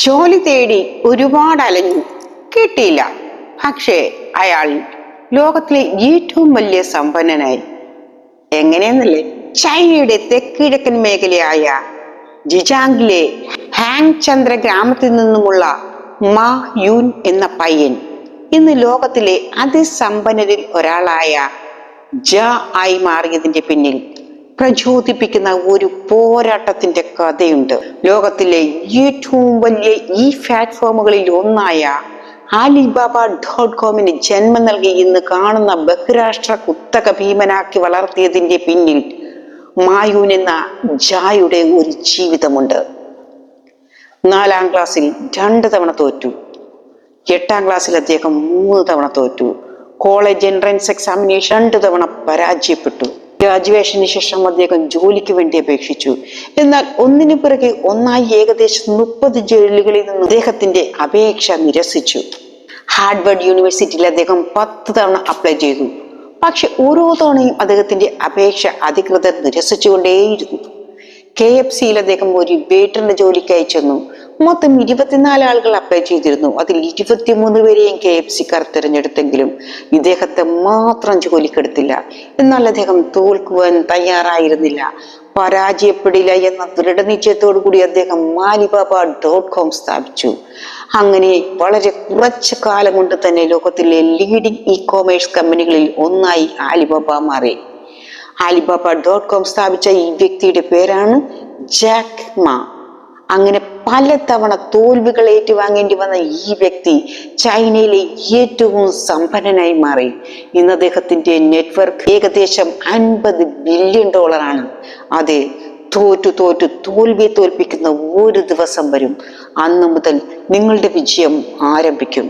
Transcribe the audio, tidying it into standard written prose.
ജോലി തേടി ഒരുപാട് അലഞ്ഞു, കിട്ടിയില്ല. പക്ഷേ അയാൾ ലോകത്തിലെ ഏറ്റവും വലിയ സമ്പന്നനായി. എങ്ങനെയെന്നല്ലേ? ചൈനയുടെ തെക്കിഴക്കൻ മേഖലയായ ജിജാങ്ങിലെ ഹാങ് ചന്ദ്ര ഗ്രാമത്തിൽ നിന്നുമുള്ള മാ യൂൻ എന്ന പയ്യൻ ഇന്ന് ലോകത്തിലെ അതിസമ്പന്നരിൽ ഒരാളായ ജ ആയി മാറിയതിന്റെ പിന്നിൽ പ്രചോദിപ്പിക്കുന്ന ഒരു പോരാട്ടത്തിന്റെ കഥയുണ്ട്. ലോകത്തിലെ ഏറ്റവും വലിയ ഈ പ്ലാറ്റ്ഫോമുകളിൽ ഒന്നായ Alibaba.comന് ജന്മം നൽകി ഇന്ന് കാണുന്ന ബഹുരാഷ്ട്ര കുത്തക ഭീമനാക്കി വളർത്തിയതിന്റെ പിന്നിൽ മായൂൻ എന്ന ജായുടെ ഒരു ജീവിതമുണ്ട്. 4ാം ക്ലാസ്സിൽ 2 തവണ തോറ്റു. 8ാം ക്ലാസ്സിൽ അദ്ദേഹം 3 തവണ തോറ്റു. കോളേജ് എൻട്രൻസ് എക്സാമിനേഷൻ 2 തവണ പരാജയപ്പെട്ടു. ഗ്രാജുവേഷന് ശേഷം അദ്ദേഹം ജോലിക്ക് വേണ്ടി അപേക്ഷിച്ചു. എന്നാൽ ഒന്നിനു പിറകെ ഒന്നായി ഏകദേശം 30 ജോലികളിൽ നിന്ന് അദ്ദേഹത്തിന്റെ അപേക്ഷ നിരസിച്ചു. ഹാർവർഡ് യൂണിവേഴ്സിറ്റിയിൽ അദ്ദേഹം 10 തവണ അപ്ലൈ ചെയ്തു. പക്ഷെ ഓരോ തവണയും അദ്ദേഹത്തിന്റെ അപേക്ഷ അധികൃതർ നിരസിച്ചുകൊണ്ടേയിരുന്നു. KFCയിൽ അദ്ദേഹം ഒരു വെയിറ്ററിന്റെ ജോലിക്കായി ചെന്നു. മൊത്തം 24 ആളുകൾ അപ്ലൈ ചെയ്തിരുന്നു. അതിൽ 23 പേരെയും KFCക്കാർ തിരഞ്ഞെടുത്തെങ്കിലും ഇദ്ദേഹത്തെ മാത്രം ജോലിക്കെടുത്തില്ല. എന്നാൽ അദ്ദേഹം തോൽക്കുവാൻ തയ്യാറായിരുന്നില്ല. പരാജയപ്പെടില്ല എന്ന ദൃഢനിശ്ചയത്തോടു കൂടി അദ്ദേഹം Alibaba.com സ്ഥാപിച്ചു. അങ്ങനെ വളരെ കുറച്ചു കാലം കൊണ്ട് തന്നെ ലോകത്തിലെ ലീഡിംഗ് ഇ-കൊമേഴ്സ് കമ്പനികളിൽ ഒന്നായി ആലിബാബ മാറി. Alibaba.com സ്ഥാപിച്ച ഈ വ്യക്തിയുടെ പേരാണ് ജാക്ക് മാ. അങ്ങനെ പലതവണ തോൽവികൾ ഏറ്റുവാങ്ങേണ്ടി വന്ന ഈ വ്യക്തി ചൈനയിലെ ഏറ്റവും സമ്പന്നനായി മാറി. ഇന്ന് അദ്ദേഹത്തിന്റെ നെറ്റ്വർക്ക് ഏകദേശം $50 ബില്യൺ ആണ്. അതെ, തോൽവിയെ തോൽപ്പിക്കുന്ന ഒരു ദിവസം വരും. അന്നു മുതൽ നിങ്ങളുടെ വിജയം ആരംഭിക്കും.